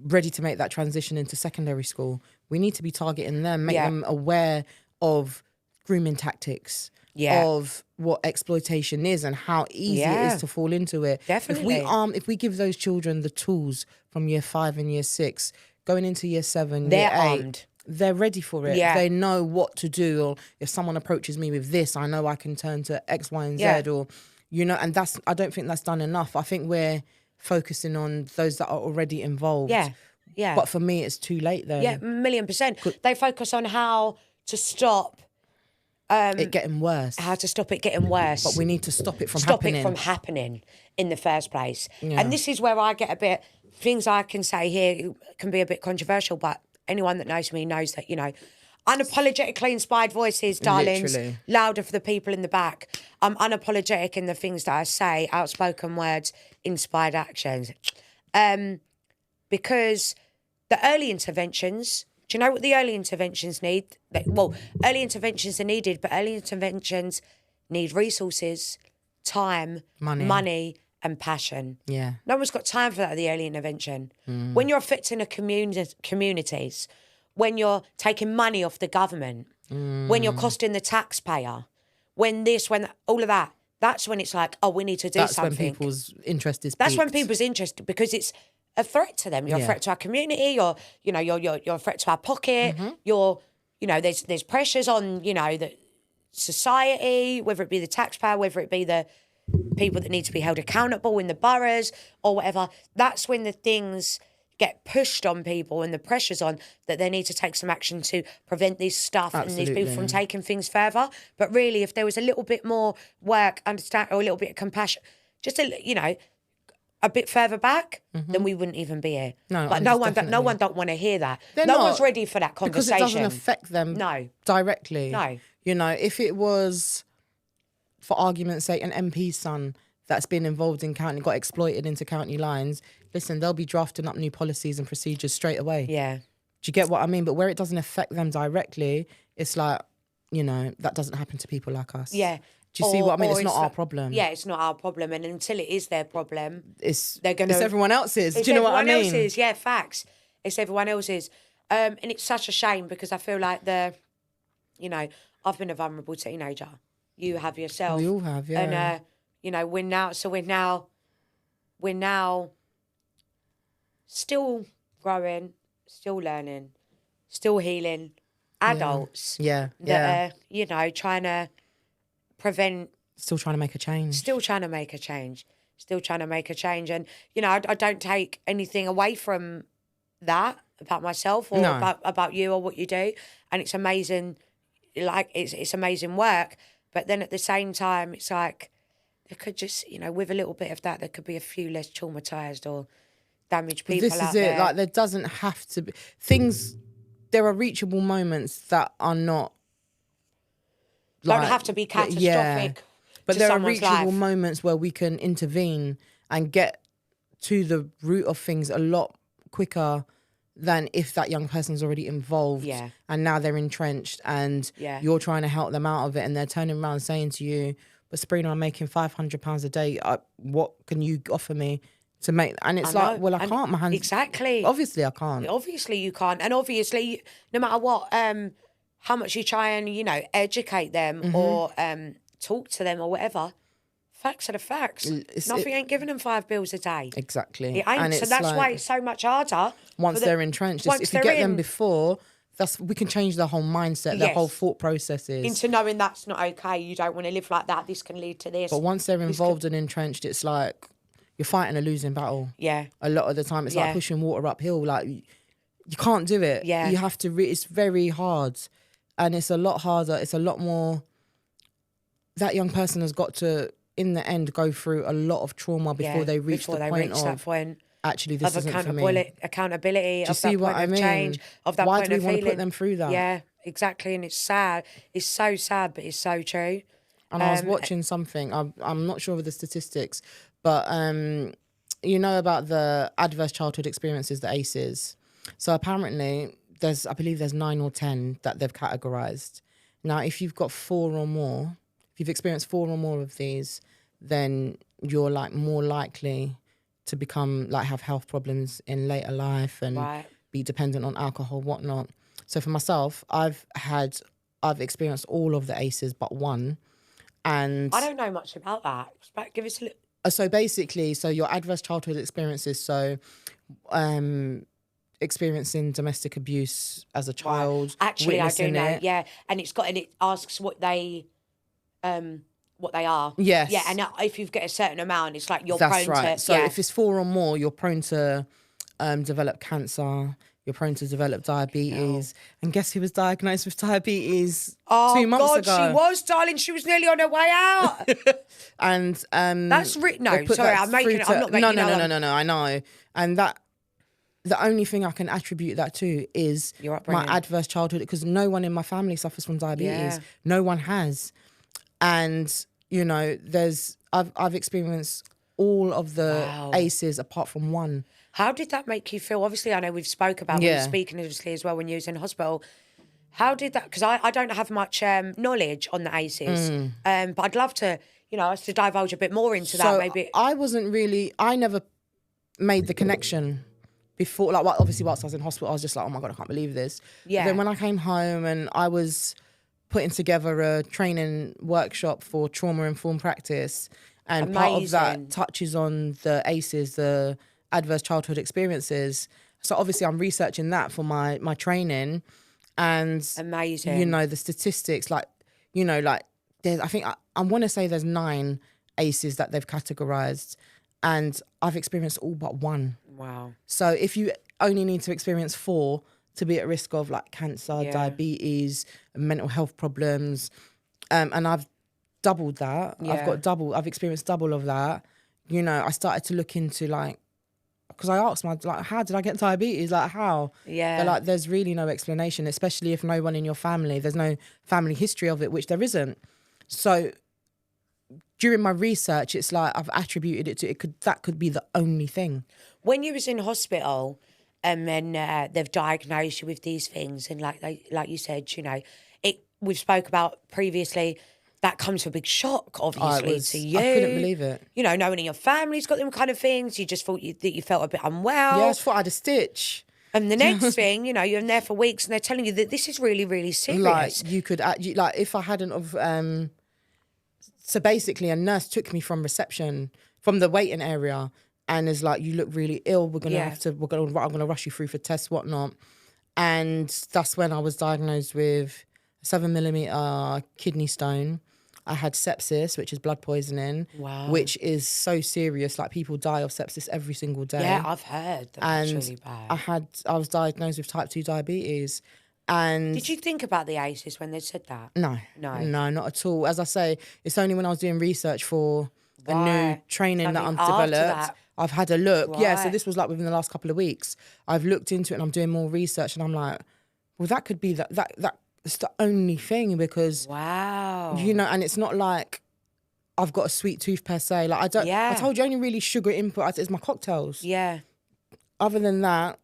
ready to make that transition into secondary school. We need to be targeting them, make them aware of grooming tactics, of what exploitation is and how easy it is to fall into it. Definitely. If we give those children the tools from year 5 and year 6, going into year 7, they're year 8, armed. They're ready for it. Yeah. They know what to do. Or if someone approaches me with this, I know I can turn to X, Y, and Z. Or, and I don't think that's done enough. I think we're focusing on those that are already involved. Yeah. But for me, it's too late then. Yeah, 1,000,000%. They focus on how to stop it getting worse. How to stop it getting worse. But we need to stop it from happening in the first place. Yeah. And this is where I get things I can say here can be a bit controversial, but anyone that knows me knows that, unapologetically inspired voices, darlings, Literally. Louder for the people in the back. I'm unapologetic in the things that I say, outspoken words, inspired actions. Because the early interventions, do you know what the early interventions need? Early interventions are needed, but early interventions need resources, time, money and passion. Yeah. No one's got time for that, the early intervention. When you're affecting communities, when you're taking money off the government, when you're costing the taxpayer, when all of that, that's when it's like, we need to do something. That's when people's interest is That's piqued. when people's interest, because it's a threat to them. You're a threat to our community, or you're a threat to our pocket. There's pressures on the society, whether it be the taxpayer, whether it be the people that need to be held accountable in the boroughs or whatever. That's when the things get pushed on people and the pressures on that they need to take some action to prevent this stuff and these people from taking things further. But really, if there was a little bit more work, understand, or a little bit of compassion, just a bit further back, then we wouldn't even be here. But no one don't want to hear that. No one's ready for that conversation. Because it doesn't affect them directly. No. If it was, for argument's sake, an MP's son that's been involved in county, got exploited into county lines, listen, they'll be drafting up new policies and procedures straight away. Yeah. Do you get what I mean? But where it doesn't affect them directly, it's like, that doesn't happen to people like us. Yeah. Do you see what I mean? It's not our problem. Yeah, it's not our problem. And until it is their problem, it's everyone else's. Do you know what I mean? It's everyone else's. Yeah, facts. It's everyone else's. And it's such a shame because I feel like I've been a vulnerable teenager. You have yourself. We all have, yeah. And, we're now still growing, still learning, still healing adults. Yeah. That are, trying to prevent still trying to make a change. Still trying to make a change. And, you know, I don't take anything away from that about myself or about you or what you do. And it's amazing, like, it's amazing work. But then at the same time, it's like, there could just, you know, with a little bit of that, there could be a few less traumatised or damaged people This out is there. it. Like, there doesn't have to be things. There are reachable moments that are not. Don't have to be catastrophic. Yeah. But there are someone's reachable life. moments where we can intervene and get to the root of things a lot quicker than if that young person's already involved and now they're entrenched and you're trying to help them out of it and they're turning around saying to you, but Sabrina, I'm making £500 a day. What can you offer me to make? And it's like, well, I can't. My hands. Exactly. Obviously, I can't. Obviously, you can't. And obviously, no matter what, how much you try and, you know, educate them or talk to them or whatever, facts are the facts. Nothing ain't giving them £5 a day. Exactly. It ain't. And So it's that's like, why it's so much harder. Once they're entrenched, if you get them before, we can change the whole mindset, the whole thought processes. Into knowing that's not okay. You don't want to live like that. This can lead to this. But once they're involved and entrenched, it's like you're fighting a losing battle. Yeah. A lot of the time, it's like pushing water uphill. Like, you can't do it. Yeah. You have to, it's very hard. And it's a lot harder. It's a lot more, that young person has got to, in the end, go through a lot of trauma before they reach that point. Actually, this isn't for me. Accountability. Do you see what I mean? Change, of that Why point do we of want to feeling. put them through that? Yeah, exactly. And it's sad. It's so sad, but it's so true. And I was watching something. I'm not sure of the statistics, but you know about the adverse childhood experiences, the ACEs. So apparently, I believe there's 9 or 10 that they've categorised. Now, if you've got 4 or more, if you've experienced 4 or more of these, then you're like more likely to become like have health problems in later life and be dependent on alcohol, whatnot. So for myself, I've experienced all of the ACEs but one. And I don't know much about that. Give us a little. So basically, your adverse childhood experiences, experiencing domestic abuse as a child. Actually, I do know, and it asks what they are. Yes. Yeah, and if you get a certain amount, it's like That's prone right. to. So if it's 4 or more, you're prone to develop cancer. You're prone to develop diabetes. And guess who was diagnosed with diabetes 2 months ago? She was, darling. She was nearly on her way out. And that's no. Sorry, I'm making it. I'm not making No. I know. And that the only thing I can attribute that to is my adverse childhood, because no one in my family suffers from diabetes. Yeah. No one has. And you know, I've experienced all of the ACEs apart from one. How did that make you feel? Obviously, I know we've spoke about when you were speaking, obviously, as well, when you was in hospital. How did that, because I don't have much knowledge on the ACEs, but I'd love to, us to divulge a bit more into that, maybe. I never made the connection before, like, obviously whilst I was in hospital, I was just like, oh my God, I can't believe this. Yeah. But then when I came home and I was putting together a training workshop for trauma-informed practice, and part of that touches on the ACEs, the adverse childhood experiences. So obviously I'm researching that for my training, and the statistics, there's, I think I want to say there's 9 ACEs that they've categorized, and I've experienced all but one. Wow. So if you only need to experience 4 to be at risk of like cancer, diabetes, mental health problems, and I've doubled that. Yeah. I've experienced double of that. I started to look into because I asked how did I get diabetes? Like, how? Yeah. They're like, there's really no explanation, especially if no one in your family, there's no family history of it, which there isn't. So during my research, it's like I've attributed it to that could be the only thing. When you was in hospital, and then they've diagnosed you with these things, and like you said, we've spoke about previously, that comes with a big shock, obviously, to you. I couldn't believe it. Knowing your family's got them kind of things, you just thought that you felt a bit unwell. Yeah, I just thought I had a stitch. And the next thing, you're in there for weeks, and they're telling you that this is really, really serious. Like, you could, if I hadn't have... So basically, a nurse took me from reception, from the waiting area, and is like, you look really ill. I'm gonna rush you through for tests, whatnot. And that's when I was diagnosed with a 7mm kidney stone. I had sepsis, which is blood poisoning, Wow. which is so serious. Like, people die of sepsis every single day. Yeah, I've heard that's really bad. I was diagnosed with type 2 diabetes. And Did you think about the ACEs when they said that? No, not at all. As I say, it's only when I was doing research for a new training that I've developed. I've had a look. Right. Yeah, so this was like within the last couple of weeks. I've looked into it and I'm doing more research and I'm like, well, that could be that's the only thing, because wow, you know, and it's not like I've got a sweet tooth per se. Like, I don't. Yeah. I told you, only really sugar input is my cocktails. Yeah. Other than that,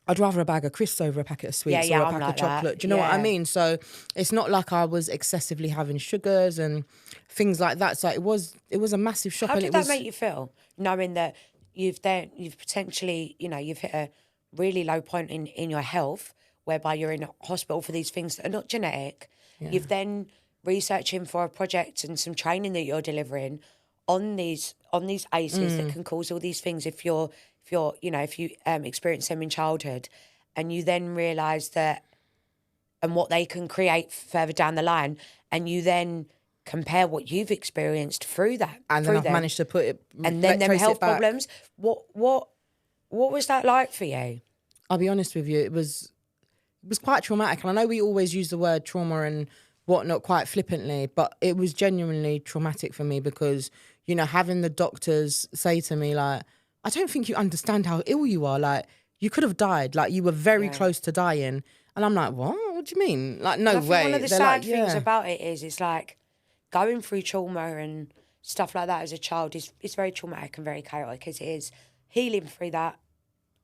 I'd rather a bag of crisps over a packet of sweets or a pack of chocolate. Do you know what I mean? So it's not like I was excessively having sugars and things like that. So it was a massive shock. How did that make you feel, knowing that you've potentially, you know, you've hit a really low point in your health, whereby you're in hospital for these things that are not genetic. Yeah. You've then researching for a project and some training that you're delivering on these ACEs that can cause all these things if you experience them in childhood, and you then realise that and what they can create further down the line, and you then compare what you've experienced through that, and then I've managed to put it, and then them health problems. What was that like for you? I'll be honest with you, it was quite traumatic, and I know we always use the word trauma and whatnot quite flippantly, but it was genuinely traumatic for me, because, you know, having the doctors say to me, like, I don't think you understand how ill you are. Like, you could have died. Like, you were very close to dying. And I'm like, what? What do you mean? Like, no way. One of the sad things about it is, it's like going through trauma and stuff like that as a child is very traumatic and very chaotic as it is. Healing through that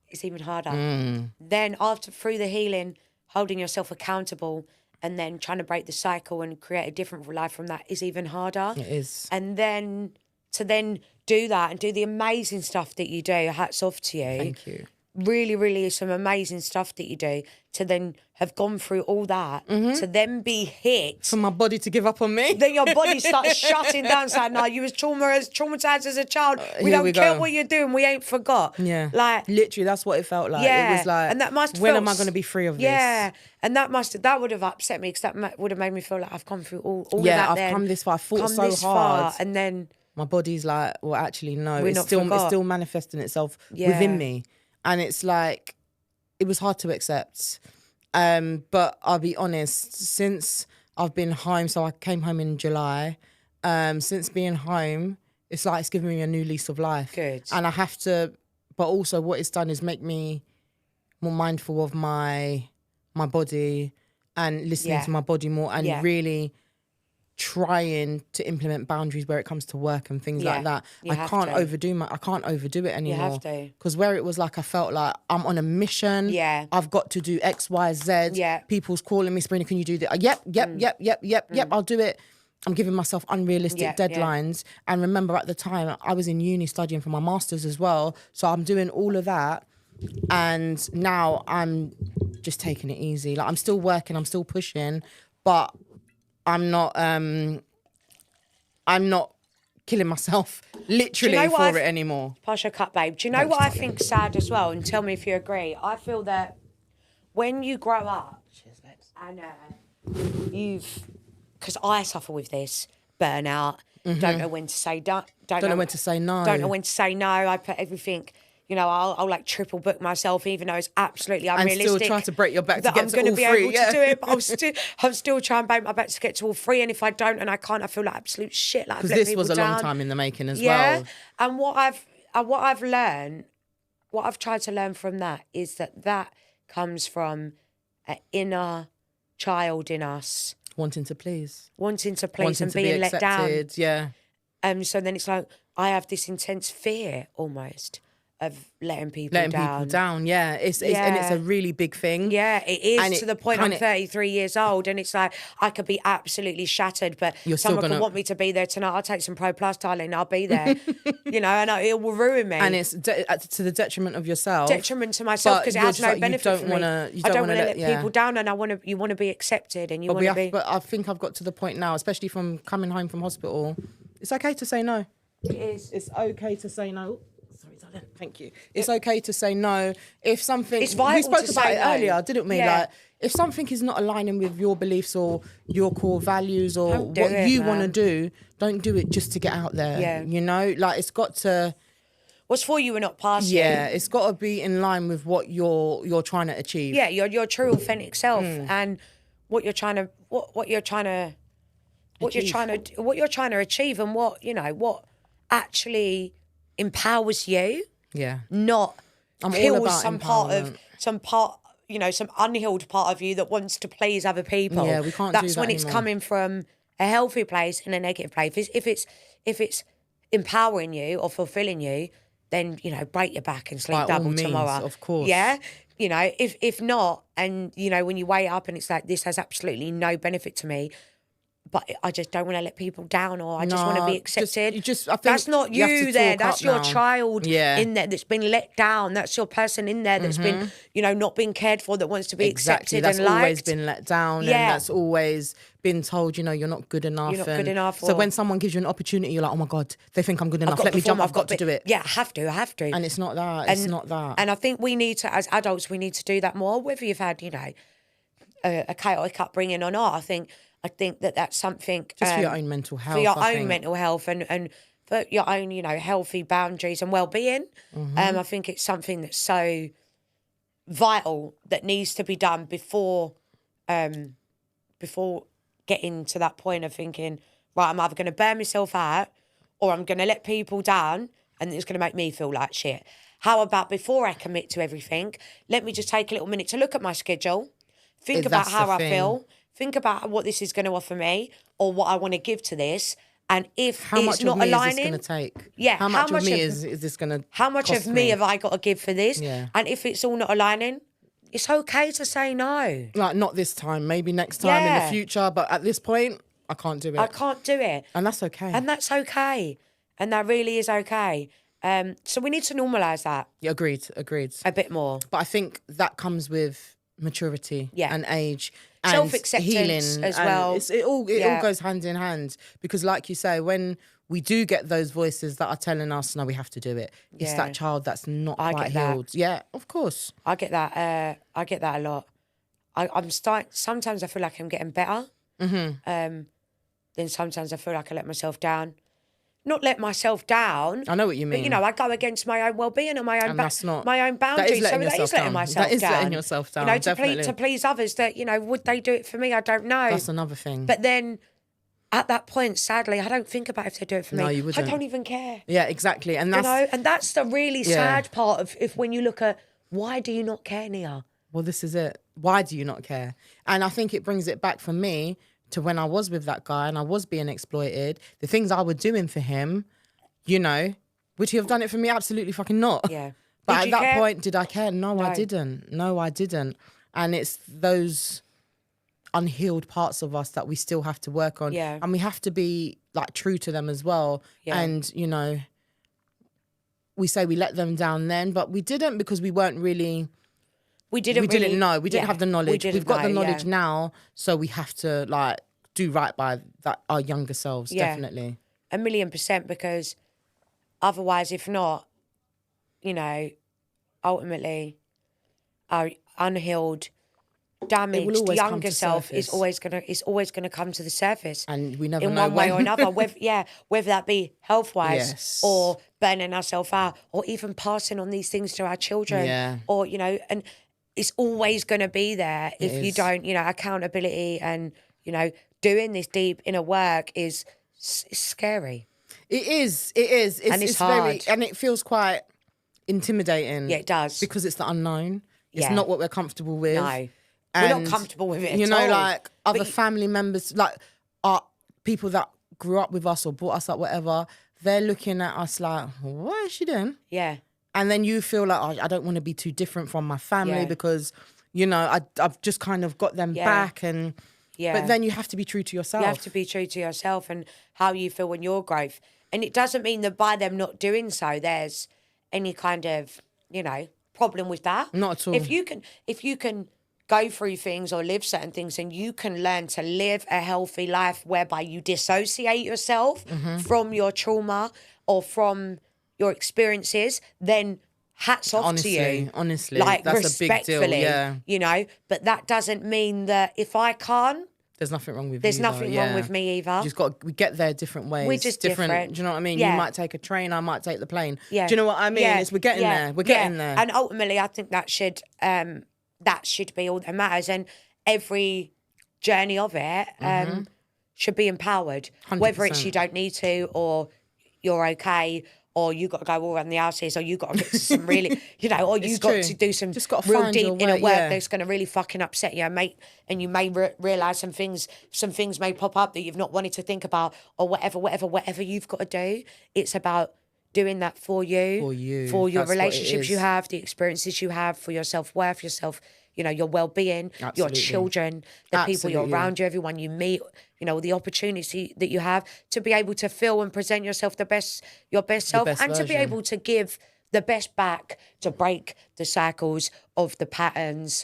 is even harder. Then through the healing, holding yourself accountable and then trying to break the cycle and create a different life from that is even harder. It is. And then to then do that and do the amazing stuff that you do, hats off to you. Thank you. Really, really some amazing stuff that you do, to then have gone through all that, to then be hit. For my body to give up on me. Then your body starts shutting down, saying, no, you was traumatised as a child. We Here don't we care go. what you're doing. We ain't forgot. Yeah. Like, literally, that's what it felt like. Yeah. It was like, and that must when am I going to be free of this? Yeah. And that would have upset me, because that would have made me feel like I've gone through all of that. Yeah, I've then, come this far. I fought so hard. Far, and then my body's like, well, actually, no. We're It's not still forgot. it's still manifesting itself within me. And it's like, it was hard to accept. But I'll be honest, since I've been home, so I came home in July, since being home, it's like it's given me a new lease of life. Good. And I have to, but also what it's done is make me more mindful of my body and listening to my body more, and really trying to implement boundaries where it comes to work and things like that. I can't overdo it anymore. You have to. Because where it was like I felt like I'm on a mission. Yeah. I've got to do X, Y, Z. Yeah. People's calling me, Sabrina, can you do that? Yep, I'll do it. I'm giving myself unrealistic deadlines. And remember, at the time, I was in uni studying for my master's as well. So I'm doing all of that. And now I'm just taking it easy. Like, I'm still working, I'm still pushing, but I'm not killing myself literally for it anymore. Pass your cup, babe. Do you know what I think's sad as well? And tell me if you agree. I feel that when you grow up, and because I suffer with this burnout, don't know when to say don't know when to say no. Don't know when to say no. I put everything. You know, I'll like triple book myself, even though it's absolutely unrealistic. And still try to break your back to get to all three. I'm going to be able to do it, but I'm still trying to break my back to get to all three. And if I don't and I can't, I feel like absolute shit. Like, because this was a long time in the making as well. And what I've learned, what I've tried to learn from that is that comes from an inner child in us. Wanting to please and to being let down. Yeah. So then it's like, I have this intense fear almost of letting people down. Yeah. And it's a really big thing. Yeah, it is, and to the point I'm 33 years old, and it's like I could be absolutely shattered, but someone could want me to be there tonight. I'll take some Pro Plus, darling. I'll be there. You know, and it will ruin me. And it's to the detriment of yourself. Detriment to myself, because it has no benefit for me. I don't want to let people down, and you want to be accepted, and you want to be. But I think I've got to the point now, especially from coming home from hospital. It's okay to say no. It is. It's okay to say no. Sorry, darling. Thank you. It's okay to say no if something. It's vital we spoke to about say it no. earlier, didn't we? Yeah. Like, if something is not aligning with your beliefs or your core values or Don't do what it, you want to man. do, don't do it just to get out there. Yeah. You know, like it's got to. What's for you and not past you. Yeah, it's got to be in line with what you're trying to achieve. Yeah, your true authentic self and what you're trying to achieve and what actually empowers you. Yeah. Not I'm all kills about some unhealed part of you that wants to please other people. Yeah, we can't do That's that when it's anymore. coming from a healthy place and a negative place. If it's empowering you or fulfilling you, then break your back and sleep By all double means, tomorrow. of course. Yeah. If not, and when you weigh up and it's like this has absolutely no benefit to me, but I just don't want to let people down, or I just want to be accepted. I think that's not you have you to there. talk That's up your now. child Yeah. in there that's been let down. That's your person in there that's been, not beeen cared for, that wants to be Exactly. accepted That's and liked. always been let down, Yeah. and that's always been told, you're not good enough. You're not good enough, So or- when someone gives you an opportunity, you're like, oh my God, they think I'm good enough. Let me perform, jump. I've got to do it. Yeah, I have to. And it's not that. It's not that. And I think we need to, as adults, we need to do that more. Whether you've had, a chaotic upbringing or not, I think that's something Just for your own mental health. for your I own think. mental health and for your own, healthy boundaries and well-being. I think it's something that's so vital that needs to be done before getting to that point of thinking, right, I'm either going to burn myself out or I'm going to let people down and it's going to make me feel like shit. How about before I commit to everything, let me just take a little minute to look at my schedule, think about That's how the I thing. feel, think about what this is going to offer me or what I want to give to this. And if How it's much not of me aligning, is this going to take? Yeah, How much of me is this going to how much cost of me have I got to give for this? Yeah. And if it's all not aligning, it's okay to say no. Like, not this time, maybe next time in Yeah. the future, but at this point, I can't do it. I can't do it. And that's okay. And that's okay. And that really is okay. So we need to normalise that Yeah, agreed. a bit more. But I think that comes with maturity and age and Self-acceptance healing as and well. It all Yeah. goes hand in hand, because like you say, when we do get those voices that are telling us, no, we have to do it. It's Yeah. that child that's not I quite get that. healed. Yeah, of course. I get that. I get that a lot. I'm starting. Sometimes I feel like I'm getting better. Then sometimes I feel like I let myself down. Not let myself down. I know what you mean. But I go against my own well-being and my own And that's not- my own that boundaries. is letting so that yourself is letting down. myself That is down. letting yourself down, definitely. to please others. That would they do it for me? I don't know. That's another thing. But then, at that point, sadly, I don't think about if they do it for me. No, you wouldn't. I don't even care. Yeah, exactly. And that's And that's the really Yeah. sad part of when you look at why do you not care, Neah? well, this is it. Why do you not care? And I think it brings it back for me to when I was with that guy and I was being exploited. The things I was doing for him, would he have done it for me? Absolutely fucking not. Yeah. But Did at you that care? point, did I care? No, I No. didn't. No, I didn't. And it's those unhealed parts of us that we still have to work on. Yeah. And we have to be like true to them as well. Yeah. And, we say we let them down then, but we didn't, because we weren't really... We didn't know. We didn't have the knowledge. We've got the knowledge now. now, so we have to do right by our younger selves. Yeah. Definitely. 1,000,000%, because otherwise, if not, ultimately, our unhealed, damaged always come younger to self is surface. always gonna come to the surface. And we never in know one way or when. another. Whether that be health wise Yes. or burning ourselves out, or even passing on these things to our children. Yeah. Or and it's always gonna be there if you is. don't. Accountability and doing this deep inner work is scary. It is. It's it's very, hard. and it feels quite intimidating. Yeah, it does. Because it's the unknown. It's Yeah. not what we're comfortable with. No. We're not And, comfortable with it at all. like other But- family members, like people that grew up with us or brought us up, whatever, they're looking at us like, what is she doing? Yeah. And then you feel like, I don't want to be too different from my family Yeah. because, I've just kind of got them Yeah. back. And Yeah. But then you have to be true to yourself. You have to be true to yourself and how you feel in your growth. And it doesn't mean that by them not doing so, there's any kind of, problem with that. Not at all. If you can go through things or live certain things and you can learn to live a healthy life whereby you dissociate yourself Mm-hmm. from your trauma or from your experiences, then hats off to you. Honestly, like, that's a big deal. Yeah, you know. But that doesn't mean that if I can't, there's nothing wrong with there's you. nothing wrong with me either. We get there different ways. We're just different. Do you know what I mean? Yeah. You might take a train, I might take the plane. Yeah. Do you know what I mean? Yeah. We're getting there. We're getting there. And ultimately, I think that should be all that matters. And every journey of it should be empowered. 100%. Whether it's you don't need to, or you're okay, or you got to go all around the houses, or you got to get to some really, you know, or you got to do some Just gotta real find deep your inner way, work yeah. that's going to really fucking upset you, and you may realise some things may pop up that you've not wanted to think about, or whatever you've got to do. It's about doing that for you, for your That's what it relationships you is. have, the experiences you have, for your self-worth, you know, your well-being, your Absolutely. children, the people you're Absolutely. around you, everyone you meet, you know, the opportunity that you have to be able to feel and present yourself your best self, best and to be version. able to give the best back, to break the cycles of the patterns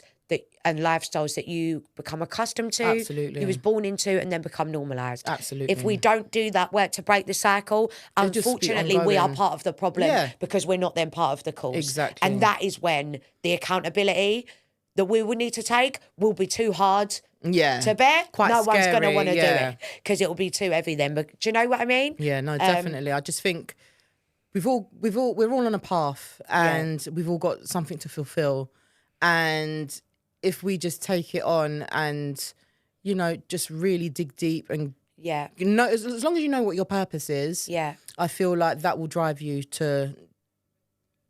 and lifestyles that you become accustomed to, Absolutely. you was born into, and then become normalised. Absolutely. If we don't do that work to break the cycle, It'll just be unfortunately, we are ongoing. part of the problem, Yeah. because we're not then part of the cause. Exactly. And that is when the accountability that we would need to take will be too hard to bear. Quite no one's going to scary, want to do yeah. it, because it will be too heavy then. But do you know what I mean? Yeah, no, definitely. I just think we're all on a path, and we've all got something to fulfill. And if we just take it on and, you know, just really dig deep and you know, as long as you know what your purpose is, I feel like that will drive you to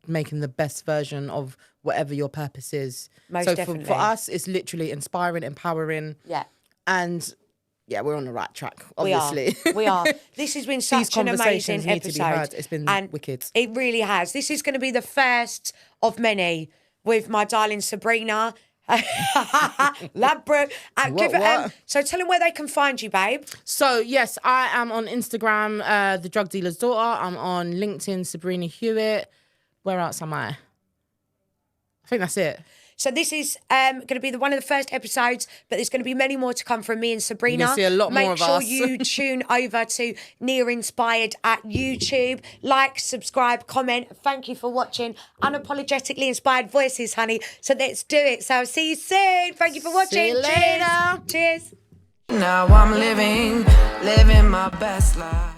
making the best version of whatever your purpose is. Most so definitely. For us, it's literally inspiring, empowering. Yeah. And we're on the right track, obviously. We are. This has been such an amazing conversations need episode. to be heard. It's been wicked. It really has. This is going to be the first of many with my darling Sabrina. Ladbroke. So tell them where they can find you, babe. So, yes, I am on Instagram, The Drug Dealer's Daughter. I'm on LinkedIn, Sabrina Hewitt. Where else am I? I think that's it. So this is going to be one of the first episodes, but there's going to be many more to come from me and Sabrina. You're gonna see a lot more of us. Make sure you tune over to Neah Inspired at YouTube. Like, subscribe, comment. Thank you for watching Unapologetically Inspired Voices, honey. So let's do it. So I'll see you soon. Thank you for watching. See you later. Cheers. Now I'm living my best life.